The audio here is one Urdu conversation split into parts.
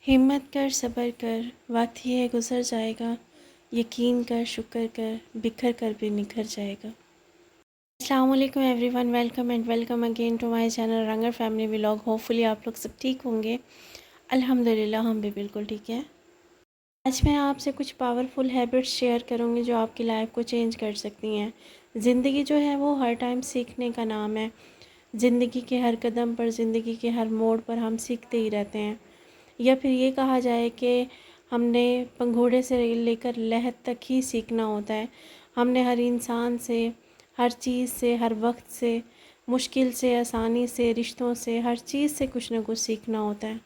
ہمت کر صبر کر، وقت یہ ہے گزر جائے گا، یقین کر شکر کر، بکھر کر بھی نکھر جائے گا۔ السلام علیکم everyone, welcome and welcome again to my channel Rangar family vlog. Hopefully آپ لوگ سب ٹھیک ہوں گے۔ الحمدللہ ہم بھی بالکل ٹھیک ہیں۔ آج میں آپ سے کچھ پاورفل ہیبٹس شیئر کروں گی جو آپ کی لائف کو چینج کر سکتی ہیں۔ زندگی جو ہے وہ ہر ٹائم سیکھنے کا نام ہے۔ زندگی کے ہر قدم پر، زندگی کے ہر موڑ پر ہم سیکھتے ہی رہتے ہیں، یا پھر یہ کہا جائے کہ ہم نے پنگھوڑے سے لے کر لحد تک ہی سیکھنا ہوتا ہے۔ ہم نے ہر انسان سے، ہر چیز سے، ہر وقت سے، مشکل سے، آسانی سے، رشتوں سے، ہر چیز سے کچھ نہ کچھ سیکھنا ہوتا ہے۔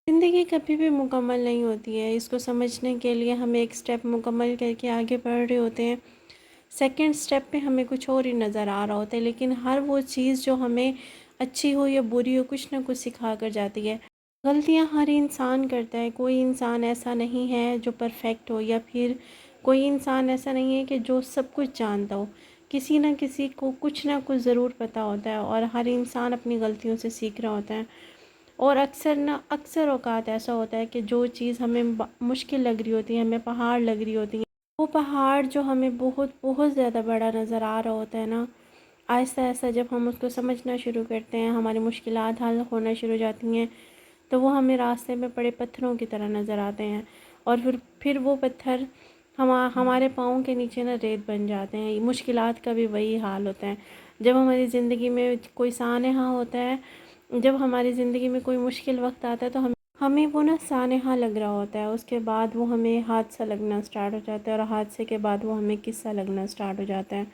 زندگی کبھی بھی مکمل نہیں ہوتی ہے، اس کو سمجھنے کے لیے ہمیں ایک سٹیپ مکمل کر کے آگے بڑھ رہے ہوتے ہیں، سیکنڈ سٹیپ پہ ہمیں کچھ اور ہی نظر آ رہا ہوتا ہے، لیکن ہر وہ چیز جو ہمیں اچھی ہو یا بری ہو کچھ نہ کچھ سکھا کر جاتی ہے۔ غلطیاں ہر انسان کرتا ہے، کوئی انسان ایسا نہیں ہے جو پرفیکٹ ہو، یا پھر کوئی انسان ایسا نہیں ہے کہ جو سب کچھ جانتا ہو۔ کسی نہ کسی کو کچھ نہ کچھ ضرور پتہ ہوتا ہے، اور ہر انسان اپنی غلطیوں سے سیکھ رہا ہوتا ہے۔ اور اکثر اوقات ایسا ہوتا ہے کہ جو چیز ہمیں مشکل لگ رہی ہوتی ہے، ہمیں پہاڑ لگ رہی ہوتی ہے، وہ پہاڑ جو ہمیں بہت بہت زیادہ بڑا نظر آ رہا ہوتا ہے نا، آہستہ آہستہ جب ہم اس کو سمجھنا شروع کرتے ہیں، ہماری مشکلات حل ہونا شروع ہو جاتی ہیں، تو وہ ہمیں راستے میں پڑے پتھروں کی طرح نظر آتے ہیں، اور پھر وہ پتھر ہمارے پاؤں کے نیچے نا ریت بن جاتے ہیں۔ مشکلات کا بھی وہی حال ہوتا ہے۔ جب ہماری زندگی میں کوئی سانحہ ہوتا ہے، جب ہماری زندگی میں کوئی مشکل وقت آتا ہے، تو ہمیں وہ نا سانحہ لگ رہا ہوتا ہے، اس کے بعد وہ ہمیں حادثہ لگنا سٹارٹ ہو جاتا ہے، اور حادثے کے بعد وہ ہمیں قصہ لگنا سٹارٹ ہو جاتا ہے۔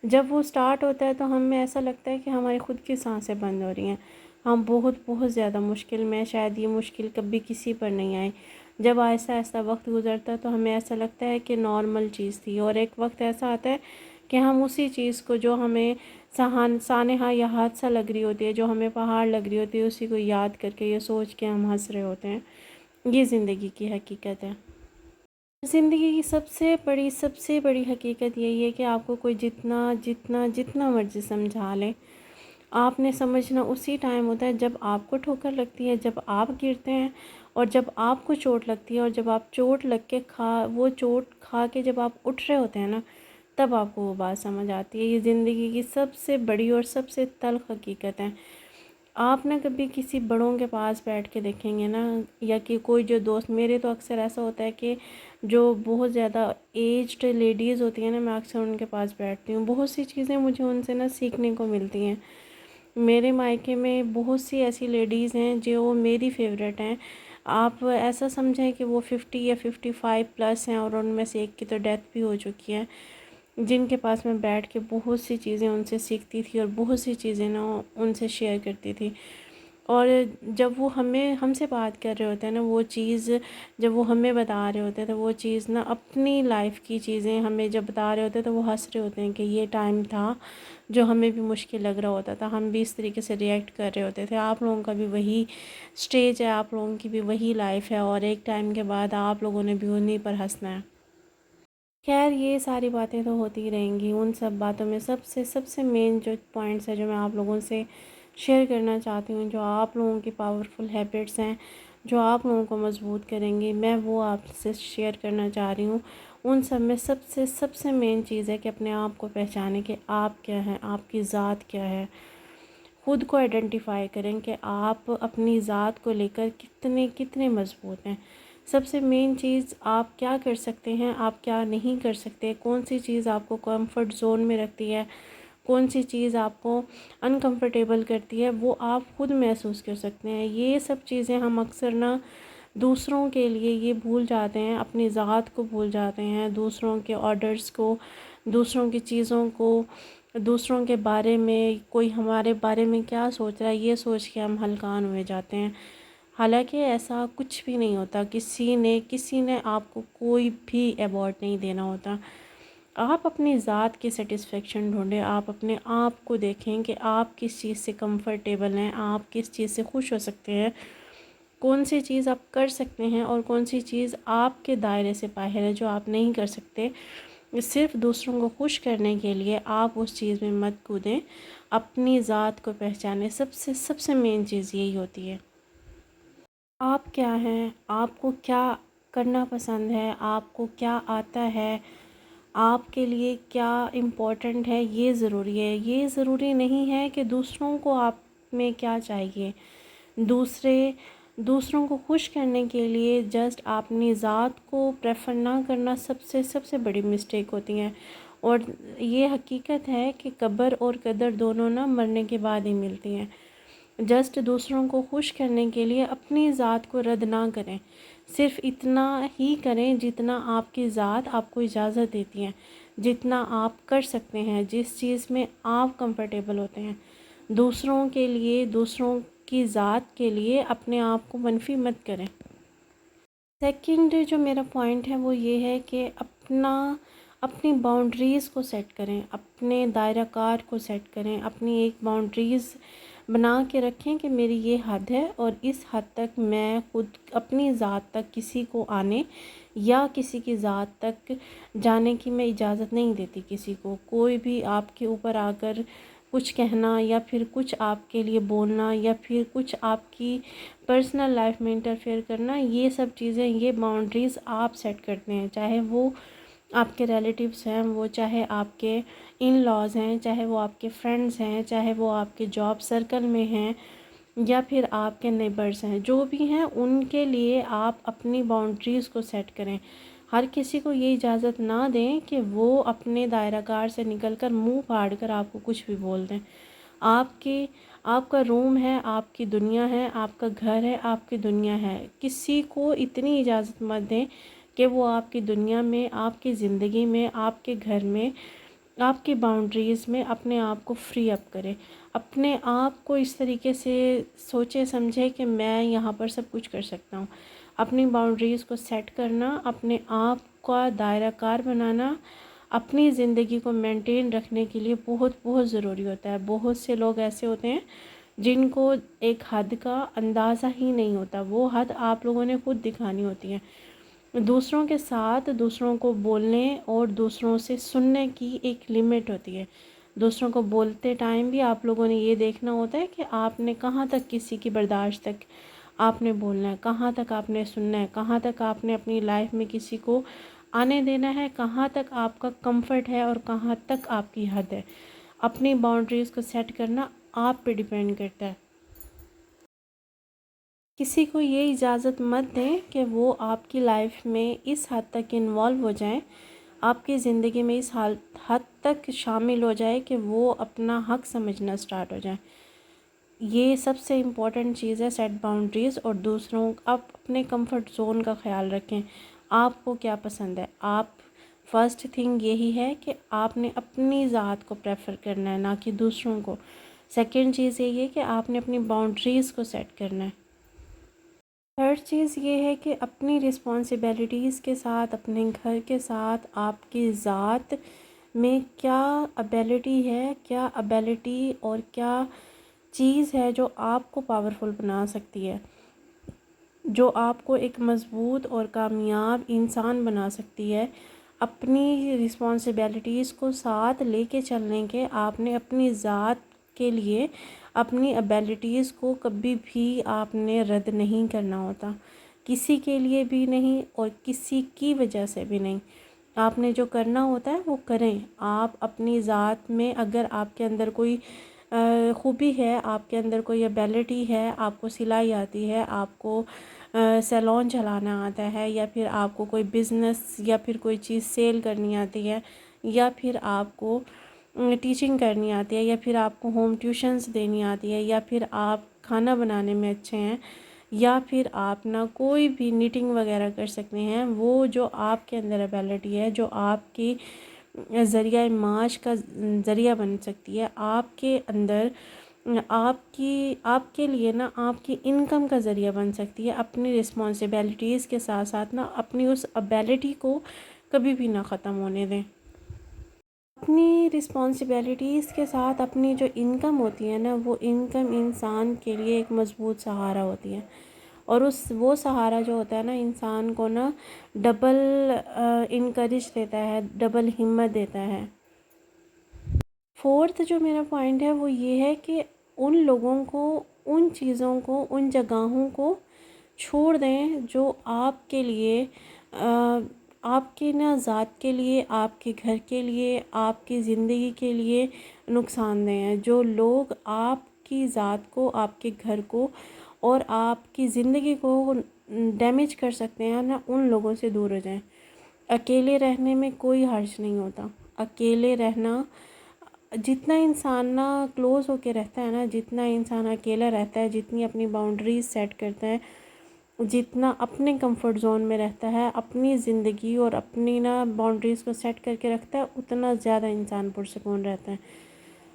جب وہ سٹارٹ ہوتا ہے تو ہمیں ایسا لگتا ہے کہ ہماری خود کی سانسیں بند ہو رہی ہیں، ہم بہت بہت زیادہ مشکل میں، شاید یہ مشکل کبھی کسی پر نہیں آئی۔ جب آہستہ آہستہ وقت گزرتا ہے تو ہمیں ایسا لگتا ہے کہ نارمل چیز تھی، اور ایک وقت ایسا آتا ہے کہ ہم اسی چیز کو جو ہمیں سانحہ یا حادثہ لگ رہی ہوتی ہے، جو ہمیں پہاڑ لگ رہی ہوتی ہے، اسی کو یاد کر کے یہ سوچ کے ہم ہنس رہے ہوتے ہیں۔ یہ زندگی کی حقیقت ہے۔ زندگی کی سب سے بڑی حقیقت یہی ہے کہ آپ کو کوئی جتنا مرضی سمجھا لے، آپ نے سمجھنا اسی ٹائم ہوتا ہے جب آپ کو ٹھوکر لگتی ہے، جب آپ گرتے ہیں، اور جب آپ کو چوٹ لگتی ہے، اور جب آپ چوٹ لگ کے وہ چوٹ کھا کے جب آپ اٹھ رہے ہوتے ہیں نا، تب آپ کو وہ بات سمجھ آتی ہے۔ یہ زندگی کی سب سے بڑی اور سب سے تلخ حقیقت ہے۔ آپ نہ کبھی کسی بڑوں کے پاس بیٹھ کے دیکھیں گے نا، یا کہ کوئی جو دوست، میرے تو اکثر ایسا ہوتا ہے کہ جو بہت زیادہ ایجڈ لیڈیز ہوتی ہیں نا، میں اکثر ان کے پاس بیٹھتی ہوں، بہت سی چیزیں مجھے ان سے نا سیکھنے کو ملتی ہیں۔ میرے مائکے میں بہت سی ایسی لیڈیز ہیں جو میری فیوریٹ ہیں۔ آپ ایسا سمجھیں کہ وہ 50 یا 55 پلس ہیں، اور ان میں سے ایک کی تو ڈیتھ بھی ہو چکی ہے، جن کے پاس میں بیٹھ کے بہت سی چیزیں ان سے سیکھتی تھی، اور بہت سی چیزیں نا ان سے شیئر کرتی تھی۔ اور جب وہ ہم سے بات کر رہے ہوتے ہیں نا، وہ چیز جب وہ ہمیں بتا رہے ہوتے ہیں، تو وہ چیز نا اپنی لائف کی چیزیں ہمیں جب بتا رہے ہوتے ہیں، تو وہ ہنس رہے ہوتے ہیں کہ یہ ٹائم تھا جو ہمیں بھی مشکل لگ رہا ہوتا تھا، ہم بھی اس طریقے سے ریئیکٹ کر رہے ہوتے تھے۔ آپ لوگوں کا بھی وہی سٹیج ہے، آپ لوگوں کی بھی وہی لائف ہے، اور ایک ٹائم کے بعد آپ لوگوں نے بھی انہیں پر ہنسنا ہے۔ خیر، یہ ساری باتیں تو ہوتی رہیں گی، ان سب باتوں میں سب سے مین جو پوائنٹس ہے جو میں آپ لوگوں سے شیئر کرنا چاہتی ہوں، جو آپ لوگوں کی پاورفل ہیبٹس ہیں، جو آپ لوگوں کو مضبوط کریں گی، میں وہ آپ سے شیئر کرنا چاہ رہی ہوں۔ ان سب میں سب سے مین چیز ہے کہ اپنے آپ کو پہچانیں کہ آپ کیا ہیں، آپ کی ذات کیا ہے۔ خود کو آئیڈینٹیفائی کریں کہ آپ اپنی ذات کو لے کر کتنے مضبوط ہیں۔ سب سے مین چیز، آپ کیا کر سکتے ہیں، آپ کیا نہیں کر سکتے، کون سی چیز آپ کو کمفرٹ زون میں رکھتی ہے، کون سی چیز آپ کو انکمفرٹیبل کرتی ہے، وہ آپ خود محسوس کر سکتے ہیں۔ یہ سب چیزیں ہم اکثر نہ دوسروں کے لیے یہ بھول جاتے ہیں، اپنی ذات کو بھول جاتے ہیں، دوسروں کے آرڈرز کو، دوسروں کی چیزوں کو، دوسروں کے بارے میں کوئی ہمارے بارے میں کیا سوچ رہا ہے، یہ سوچ کے ہم ہلکان ہوئے جاتے ہیں۔ حالانکہ ایسا کچھ بھی نہیں ہوتا، کسی نے آپ کو کوئی بھی ایوارڈ نہیں دینا ہوتا۔ آپ اپنی ذات کی سیٹسفیکشن ڈھونڈیں، آپ اپنے آپ کو دیکھیں کہ آپ کس چیز سے کمفرٹیبل ہیں، آپ کس چیز سے خوش ہو سکتے ہیں، کون سی چیز آپ کر سکتے ہیں، اور کون سی چیز آپ کے دائرے سے باہر ہے جو آپ نہیں کر سکتے۔ صرف دوسروں کو خوش کرنے کے لیے آپ اس چیز میں مت کودیں، اپنی ذات کو پہچانیں۔ سب سے مین چیز یہی ہوتی ہے۔ آپ کیا ہیں، آپ کو کیا کرنا پسند ہے، آپ کو کیا آتا ہے، آپ کے لیے کیا امپورٹنٹ ہے، یہ ضروری ہے۔ یہ ضروری نہیں ہے کہ دوسروں کو آپ میں کیا چاہیے۔ دوسروں کو خوش کرنے کے لیے جسٹ اپنی ذات کو پریفر نہ کرنا سب سے بڑی مسٹیک ہوتی ہیں۔ اور یہ حقیقت ہے کہ قبر اور قدر دونوں نہ مرنے کے بعد ہی ملتی ہیں۔ جسٹ دوسروں کو خوش کرنے کے لیے اپنی ذات کو رد نہ کریں، صرف اتنا ہی کریں جتنا آپ کی ذات آپ کو اجازت دیتی ہے، جتنا آپ کر سکتے ہیں، جس چیز میں آپ کمفرٹیبل ہوتے ہیں۔ دوسروں کے لیے، دوسروں کی ذات کے لیے اپنے آپ کو منفی مت کریں۔ سیکنڈ جو میرا پوائنٹ ہے وہ یہ ہے کہ اپنی باؤنڈریز کو سیٹ کریں، اپنے دائرہ کار کو سیٹ کریں، اپنی ایک باؤنڈریز بنا کے رکھیں کہ میری یہ حد ہے اور اس حد تک میں خود اپنی ذات تک کسی کو آنے یا کسی کی ذات تک جانے کی میں اجازت نہیں دیتی کسی کو۔ کوئی بھی آپ کے اوپر آ کر کچھ کہنا یا پھر کچھ آپ کے لیے بولنا یا پھر کچھ آپ کی پرسنل لائف میں انٹرفیئر کرنا، یہ سب چیزیں، یہ باؤنڈریز آپ سیٹ کرتے ہیں، چاہے وہ آپ کے ریلیٹیوز ہیں، وہ چاہے آپ کے ان لاز ہیں، چاہے وہ آپ کے فرینڈز ہیں، چاہے وہ آپ کے جاب سرکل میں ہیں یا پھر آپ کے نیبرز ہیں، جو بھی ہیں ان کے لیے آپ اپنی باؤنڈریز کو سیٹ کریں۔ ہر کسی کو یہ اجازت نہ دیں کہ وہ اپنے دائرہ کار سے نکل کر منہ پھاڑ کر آپ کو کچھ بھی بول دیں۔ آپ کا روم ہے، آپ کی دنیا ہے، آپ کا گھر ہے، آپ کی دنیا ہے۔ کسی کو اتنی اجازت مت دیں کہ وہ آپ کی دنیا میں، آپ کی زندگی میں، آپ کے گھر میں، آپ کی باؤنڈریز میں اپنے آپ کو فری اپ کرے۔ اپنے آپ کو اس طریقے سے سوچے سمجھے کہ میں یہاں پر سب کچھ کر سکتا ہوں۔ اپنی باؤنڈریز کو سیٹ کرنا، اپنے آپ کا دائرہ کار بنانا اپنی زندگی کو مینٹین رکھنے کے لیے بہت بہت ضروری ہوتا ہے۔ بہت سے لوگ ایسے ہوتے ہیں جن کو ایک حد کا اندازہ ہی نہیں ہوتا، وہ حد آپ لوگوں نے خود دکھانی ہوتی ہے۔ دوسروں کے ساتھ دوسروں کو بولنے اور دوسروں سے سننے کی ایک لمٹ ہوتی ہے۔ دوسروں کو بولتے ٹائم بھی آپ لوگوں نے یہ دیکھنا ہوتا ہے کہ آپ نے کہاں تک کسی کی برداشت تک آپ نے بولنا ہے، کہاں تک آپ نے سننا ہے، کہاں تک آپ نے اپنی لائف میں کسی کو آنے دینا ہے، کہاں تک آپ کا کمفرٹ ہے اور کہاں تک آپ کی حد ہے۔ اپنی باؤنڈریز کو سیٹ کرنا آپ پہ ڈیپینڈ کرتا ہے۔ کسی کو یہ اجازت مت دیں کہ وہ آپ کی لائف میں اس حد تک انوالو ہو جائیں، آپ کی زندگی میں اس حد تک شامل ہو جائے کہ وہ اپنا حق سمجھنا سٹارٹ ہو جائیں۔ یہ سب سے امپورٹنٹ چیز ہے، سیٹ باؤنڈریز۔ اور دوسروں، آپ اپنے کمفرٹ زون کا خیال رکھیں۔ آپ کو کیا پسند ہے، آپ فرسٹ تھنگ یہی ہے کہ آپ نے اپنی ذات کو پریفر کرنا ہے، نہ کہ دوسروں کو۔ سیکنڈ چیز یہ ہے کہ آپ نے اپنی باؤنڈریز کو سیٹ کرنا ہے۔ تھرڈ چیز یہ ہے کہ اپنی رسپانسبلٹیز کے ساتھ، اپنے گھر کے ساتھ، آپ کی ذات میں کیا ابیلٹی اور کیا چیز ہے جو آپ کو پاورفل بنا سکتی ہے، جو آپ کو ایک مضبوط اور کامیاب انسان بنا سکتی ہے۔ اپنی رسپانسبلٹیز کو ساتھ لے کے چلنے کے آپ نے اپنی ذات کے لیے اپنی ابیلٹیز کو کبھی بھی آپ نے رد نہیں کرنا ہوتا، کسی کے لیے بھی نہیں اور کسی کی وجہ سے بھی نہیں۔ آپ نے جو کرنا ہوتا ہے وہ کریں۔ آپ اپنی ذات میں اگر آپ کے اندر کوئی خوبی ہے، آپ کے اندر کوئی ابیلٹی ہے، آپ کو سلائی آتی ہے، آپ کو سیلون چلانا آتا ہے، یا پھر آپ کو کوئی بزنس یا پھر کوئی چیز سیل کرنی آتی ہے، یا پھر آپ کو ٹیچنگ کرنی آتی ہے، یا پھر آپ کو ہوم ٹیوشنز دینی آتی ہے، یا پھر آپ کھانا بنانے میں اچھے ہیں، یا پھر آپ نہ کوئی بھی نیٹنگ وغیرہ کر سکتے ہیں، وہ جو آپ کے اندر ابیلٹی ہے، جو آپ کی ذریعہ معاش کا ذریعہ بن سکتی ہے، آپ کے اندر آپ کے لیے نا آپ کی انکم کا ذریعہ بن سکتی ہے، اپنی رسپانسبلٹیز کے ساتھ ساتھ نا اپنی اس ابیلٹی کو کبھی بھی نہ ختم ہونے دیں۔ اپنی رسپانسبلٹیز کے ساتھ اپنی جو انکم ہوتی ہے نا، وہ انکم انسان کے لیے ایک مضبوط سہارا ہوتی ہے، اور وہ سہارا جو ہوتا ہے نا انسان کو نا ڈبل انکریج دیتا ہے، ڈبل ہمت دیتا ہے۔ فورتھ جو میرا پوائنٹ ہے وہ یہ ہے کہ ان لوگوں کو، ان چیزوں کو، ان جگہوں کو چھوڑ دیں جو آپ کے لیے آپ کے نا ذات کے لیے، آپ کے گھر کے لیے، آپ کی زندگی کے لیے نقصان دہ ہیں۔ جو لوگ آپ کی ذات کو، آپ کے گھر کو اور آپ کی زندگی کو ڈیمیج کر سکتے ہیں نا، ان لوگوں سے دور ہو جائیں۔ اکیلے رہنے میں کوئی حرج نہیں ہوتا۔ اکیلے رہنا، جتنا انسان نا کلوز ہو کے رہتا ہے نا، جتنا انسان اکیلا رہتا ہے، جتنی اپنی باؤنڈریز سیٹ کرتا ہے، جتنا اپنے کمفرٹ زون میں رہتا ہے، اپنی زندگی اور اپنی نا باؤنڈریز کو سیٹ کر کے رکھتا ہے، اتنا زیادہ انسان پرسکون رہتا ہے۔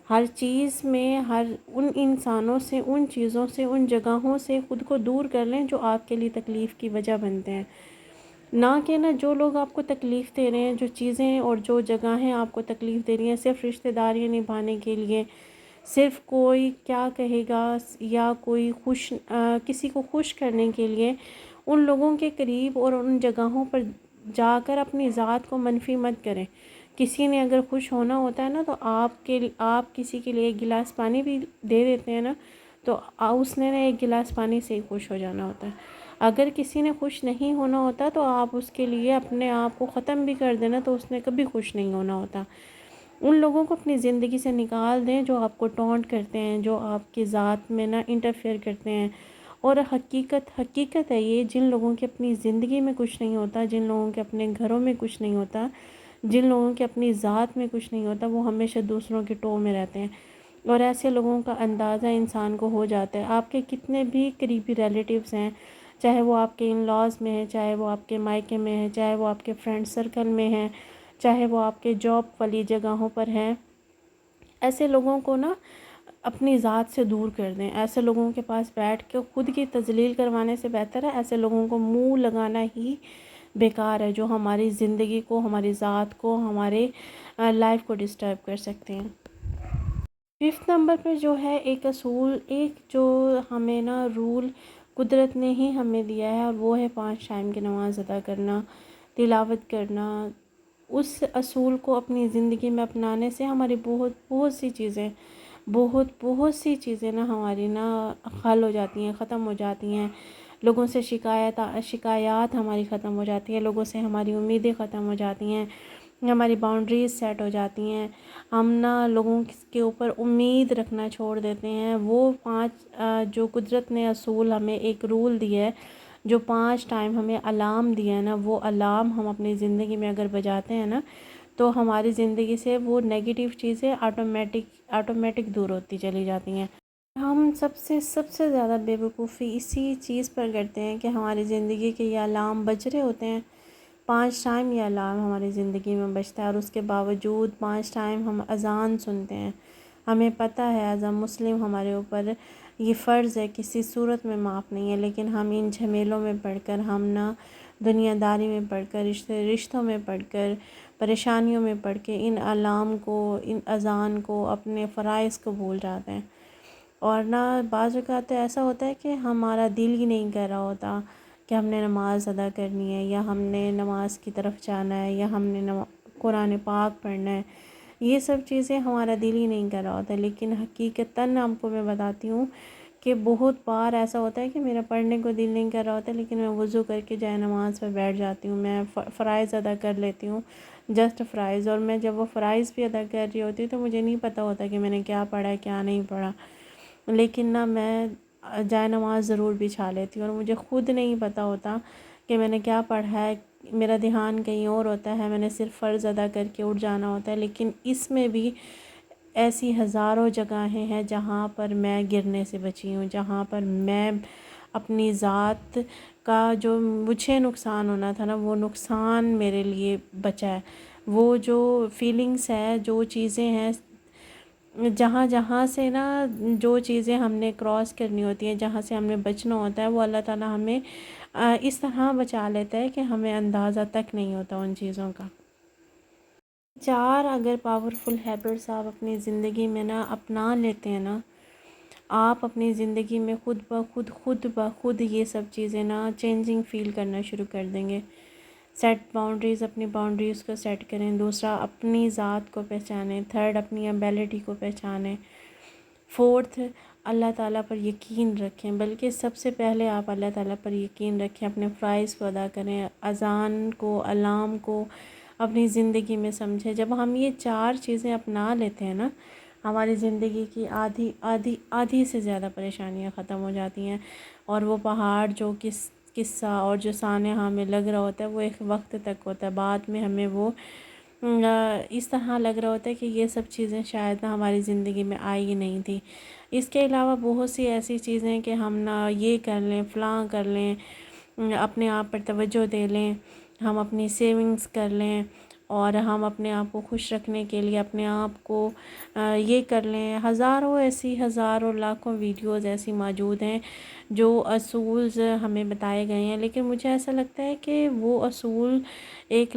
ہر چیز میں، ہر ان انسانوں سے، ان چیزوں سے، ان جگہوں سے خود کو دور کر لیں جو آپ کے لیے تکلیف کی وجہ بنتے ہیں۔ نہ کہ نا جو لوگ آپ کو تکلیف دے رہے ہیں، جو چیزیں اور جو جگہیں آپ کو تکلیف دے رہی ہیں صرف رشتہ داریاں نبھانے کے لیے، صرف کوئی کیا کہے گا یا کوئی کسی کو خوش کرنے کے لیے، ان لوگوں کے قریب اور ان جگہوں پر جا کر اپنی ذات کو منفی مت کریں۔ کسی نے اگر خوش ہونا ہوتا ہے نا تو آپ کسی کے لیے ایک گلاس پانی بھی دے دیتے ہیں نا، تو اس نے ایک گلاس پانی سے ہی خوش ہو جانا ہوتا ہے۔ اگر کسی نے خوش نہیں ہونا ہوتا تو آپ اس کے لیے اپنے آپ کو ختم بھی کر دینا، تو اس نے کبھی خوش نہیں ہونا ہوتا۔ ان لوگوں کو اپنی زندگی سے نکال دیں جو آپ کو ٹونٹ کرتے ہیں، جو آپ کی ذات میں نا انٹرفیئر کرتے ہیں۔ اور حقیقت ہے یہ، جن لوگوں کے اپنی زندگی میں کچھ نہیں ہوتا، جن لوگوں کے اپنے گھروں میں کچھ نہیں ہوتا، جن لوگوں کے اپنی ذات میں کچھ نہیں ہوتا، وہ ہمیشہ دوسروں کے ٹو میں رہتے ہیں۔ اور ایسے لوگوں کا اندازہ انسان کو ہو جاتا ہے۔ آپ کے کتنے بھی قریبی ریلیٹیوز ہیں، چاہے وہ آپ کے ان لاز میں ہیں، چاہے وہ آپ کے مائکے میں ہیں، چاہے وہ آپ کے فرینڈ سرکل میں ہیں، چاہے وہ آپ کے جاب والی جگہوں پر ہیں، ایسے لوگوں کو نا اپنی ذات سے دور کر دیں۔ ایسے لوگوں کے پاس بیٹھ کے خود کی تذلیل کروانے سے بہتر ہے ایسے لوگوں کو منہ لگانا ہی بیکار ہے، جو ہماری زندگی کو، ہماری ذات کو، ہمارے لائف کو ڈسٹرب کر سکتے ہیں۔ 5 نمبر پہ جو ہے ایک اصول، ایک جو ہمیں نا رول قدرت نے ہی ہمیں دیا ہے، اور وہ ہے 5 ٹائم کی نماز ادا کرنا، تلاوت کرنا۔ اس اصول کو اپنی زندگی میں اپنانے سے ہماری بہت سی چیزیں نا ہماری نا حل ہو جاتی ہیں، ختم ہو جاتی ہیں۔ لوگوں سے شکایات ہماری ختم ہو جاتی ہیں، لوگوں سے ہماری امیدیں ختم ہو جاتی ہیں، ہماری باؤنڈریز سیٹ ہو جاتی ہیں، ہم نا لوگوں کے اوپر امید رکھنا چھوڑ دیتے ہیں۔ وہ 5 جو قدرت نے اصول ہمیں ایک رول دیا ہے، جو 5 ٹائم ہمیں الارم دیا ہے نا، وہ الارم ہم اپنی زندگی میں اگر بجاتے ہیں نا، تو ہماری زندگی سے وہ نیگیٹو چیزیں آٹومیٹک دور ہوتی چلی جاتی ہیں۔ ہم سب سے زیادہ بے وقوفی اسی چیز پر کرتے ہیں کہ ہماری زندگی کے یہ الارم بج رہے ہوتے ہیں، 5 ٹائم یہ الارم ہماری زندگی میں بجتا ہے، اور اس کے باوجود 5 ٹائم ہم اذان سنتے ہیں۔ ہمیں پتہ ہے ایز اے مسلم ہمارے اوپر یہ فرض ہے، کسی صورت میں معاف نہیں ہے، لیکن ہم ان جھمیلوں میں پڑھ کر، ہم نہ دنیا داری میں پڑھ کر، رشتوں میں پڑھ کر، پریشانیوں میں پڑھ کے ان الارم کو، ان اذان کو، اپنے فرائض کو بھول جاتے ہیں۔ اور نہ بعض اوقات ایسا ہوتا ہے کہ ہمارا دل ہی نہیں کر رہا ہوتا کہ ہم نے نماز ادا کرنی ہے، یا ہم نے نماز کی طرف جانا ہے، یا ہم نے قرآن پاک پڑھنا ہے۔ یہ سب چیزیں ہمارا دل ہی نہیں کر رہا ہوتا، لیکن حقیقتاً آپ کو میں بتاتی ہوں کہ بہت بار ایسا ہوتا ہے کہ میرا پڑھنے کو دل نہیں کر رہا ہوتا، لیکن میں وضو کر کے جائے نماز پہ بیٹھ جاتی ہوں، میں فرائض ادا کر لیتی ہوں، جسٹ فرائض۔ اور میں جب وہ فرائض بھی ادا کر رہی ہوتی ہوں تو مجھے نہیں پتہ ہوتا کہ میں نے کیا پڑھا ہے، کیا نہیں پڑھا، لیکن نہ میں جائے نماز ضرور بچھا لیتی ہوں، اور مجھے خود نہیں پتہ ہوتا کہ میں نے کیا پڑھا ہے، میرا دھیان کہیں اور ہوتا ہے، میں نے صرف فرض ادا کر کے اٹھ جانا ہوتا ہے۔ لیکن اس میں بھی ایسی ہزاروں جگہیں ہیں جہاں پر میں گرنے سے بچی ہوں، جہاں پر میں اپنی ذات کا جو مجھے نقصان ہونا تھا نا، وہ نقصان میرے لیے بچا ہے۔ وہ جو فیلنگس ہے، جو چیزیں ہیں، جہاں سے نا جو چیزیں ہم نے کراس کرنی ہوتی ہیں، جہاں سے ہم نے بچنا ہوتا ہے، وہ اللہ تعالیٰ ہمیں اس طرح بچا لیتا ہے کہ ہمیں اندازہ تک نہیں ہوتا ان چیزوں کا۔ 4 اگر پاورفل ہیبٹس آپ اپنی زندگی میں نا اپنا لیتے ہیں نا، آپ اپنی زندگی میں خود بخود یہ سب چیزیں نا چینجنگ فیل کرنا شروع کر دیں گے۔ سیٹ باؤنڈریز، اپنی باؤنڈریز کو سیٹ کریں۔ دوسرا، اپنی ذات کو پہچانیں۔ 3rd، اپنی ایبیلٹی کو پہچانیں۔ 4th، اللہ تعالیٰ پر یقین رکھیں، بلکہ سب سے پہلے آپ اللہ تعالیٰ پر یقین رکھیں، اپنے فرائض کو ادا کریں، اذان کو، الارم کو اپنی زندگی میں سمجھیں۔ جب ہم یہ 4 چیزیں اپنا لیتے ہیں نا، ہماری زندگی کی آدھی سے زیادہ پریشانیاں ختم ہو جاتی ہیں، اور وہ پہاڑ جو قصہ اور جو سانحہ ہمیں لگ رہا ہوتا ہے وہ ایک وقت تک ہوتا ہے، بعد میں ہمیں وہ اس طرح لگ رہا ہوتا ہے کہ یہ سب چیزیں شاید نہ ہماری زندگی میں آئی ہی نہیں تھی۔ اس کے علاوہ بہت سی ایسی چیزیں کہ ہم نہ یہ کر لیں، فلاں کر لیں، اپنے آپ پر توجہ دے لیں، ہم اپنی سیونگز کر لیں، اور ہم اپنے آپ کو خوش رکھنے کے لیے اپنے آپ کو یہ کر لیں۔ ہزاروں لاکھوں ویڈیوز ایسی موجود ہیں جو اصولز ہمیں بتائے گئے ہیں، لیکن مجھے ایسا لگتا ہے کہ وہ اصول ایک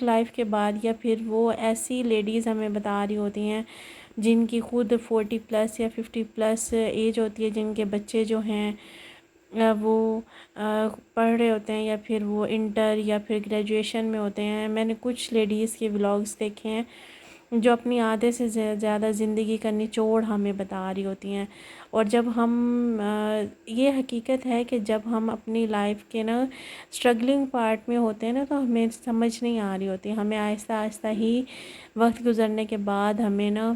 لائف کے بعد، یا پھر وہ ایسی لیڈیز ہمیں بتا رہی ہوتی ہیں جن کی خود 40+ یا 50+ ایج ہوتی ہے، جن کے بچے جو ہیں وہ پڑھ رہے ہوتے ہیں، یا پھر وہ انٹر یا پھر گریجویشن میں ہوتے ہیں۔ میں نے کچھ لیڈیز کے ولاگز دیکھے ہیں جو اپنی آدھے سے زیادہ زندگی کا نچوڑ ہمیں بتا رہی ہوتی ہیں، اور جب ہم یہ حقیقت ہے کہ جب ہم اپنی لائف کے نا اسٹرگلنگ پارٹ میں ہوتے ہیں نا، تو ہمیں سمجھ نہیں آ رہی ہوتی، ہمیں آہستہ آہستہ ہی وقت گزرنے کے بعد ہمیں نا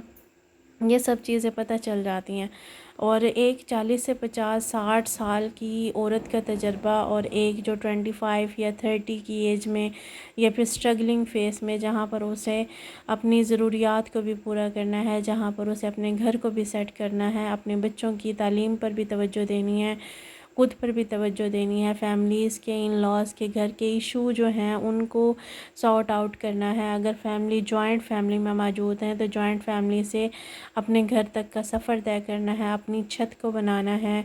یہ سب چیزیں پتہ چل جاتی ہیں۔ اور ایک 40 سے 50 60 سال کی عورت کا تجربہ، اور ایک جو 25 یا 30 کی ایج میں، یا پھر اسٹرگلنگ فیس میں، جہاں پر اسے اپنی ضروریات کو بھی پورا کرنا ہے، جہاں پر اسے اپنے گھر کو بھی سیٹ کرنا ہے، اپنے بچوں کی تعلیم پر بھی توجہ دینی ہے، خود پر بھی توجہ دینی ہے، فیملیز کے، ان لاز کے، گھر کے ایشو جو ہیں ان کو سارٹ آؤٹ کرنا ہے۔ اگر جوائنٹ فیملی میں موجود ہیں تو جوائنٹ فیملی سے اپنے گھر تک کا سفر طے کرنا ہے، اپنی چھت کو بنانا ہے،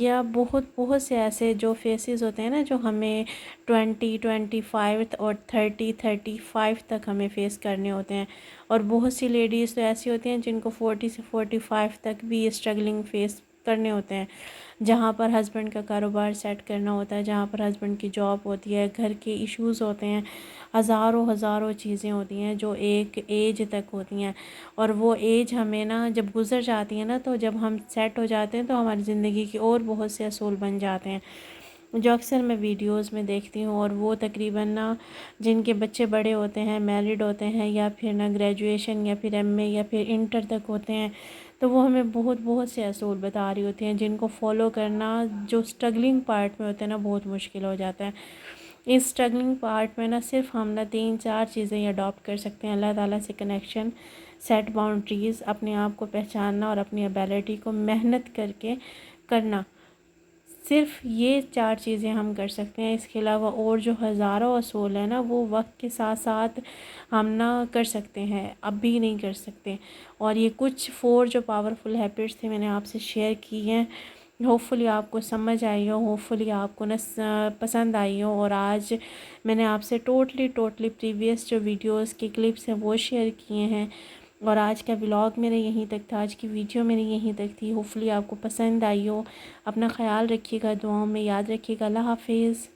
یا بہت سے ایسے جو فیسز ہوتے ہیں نا جو ہمیں 25 اور 35 تک ہمیں فیس کرنے ہوتے ہیں، اور بہت سی لیڈیز تو ایسی ہوتی ہیں جن کو 40 سے 45 تک بھی یہ اسٹرگلنگ فیس کرنے ہوتے ہیں، جہاں پر ہسبینڈ کا کاروبار سیٹ کرنا ہوتا ہے، جہاں پر ہسبینڈ کی جاب ہوتی ہے، گھر کے ایشوز ہوتے ہیں، ہزاروں چیزیں ہوتی ہیں جو ایک ایج تک ہوتی ہیں، اور وہ ایج ہمیں نا جب گزر جاتی ہے نا، تو جب ہم سیٹ ہو جاتے ہیں تو ہماری زندگی کے اور بہت سے اصول بن جاتے ہیں، جو اکثر میں ویڈیوز میں دیکھتی ہوں، اور وہ تقریباً نا جن کے بچے بڑے ہوتے ہیں، میرڈ ہوتے ہیں، یا پھر نا گریجویشن یا پھر ایم اے یا پھر انٹر تک ہوتے ہیں، تو وہ ہمیں بہت سے اصول بتا رہی ہوتی ہیں جن کو فالو کرنا جو اسٹرگلنگ پارٹ میں ہوتے ہیں نا بہت مشکل ہو جاتا ہے۔ اس اسٹرگلنگ پارٹ میں نا صرف ہم نا 3-4 چیزیں اڈاپٹ کر سکتے ہیں: اللہ تعالیٰ سے کنیکشن، سیٹ باؤنڈریز، اپنے آپ کو پہچاننا، اور اپنی ایبیلٹی کو محنت کر کے کرنا۔ صرف یہ 4 چیزیں ہم کر سکتے ہیں، اس کے علاوہ اور جو ہزاروں اصول ہیں نا وہ وقت کے ساتھ ساتھ ہم نہ کر سکتے ہیں، اب بھی نہیں کر سکتے۔ اور یہ کچھ 4 جو پاورفل ہیبٹس تھے میں نے آپ سے شیئر کی ہیں، ہوپفلی آپ کو سمجھ آئی ہو، ہوپفلی آپ کو پسند آئی ہو، اور آج میں نے آپ سے ٹوٹلی پریویس جو ویڈیوز کے کلپس ہیں وہ شیئر کیے ہیں، اور آج کا ولاگ میرے یہیں تک تھا، آج کی ویڈیو میرے یہیں تک تھی۔ ہوپفلی آپ کو پسند آئی ہو۔ اپنا خیال رکھیے گا، دعاؤں میں یاد رکھیے گا۔ اللہ حافظ۔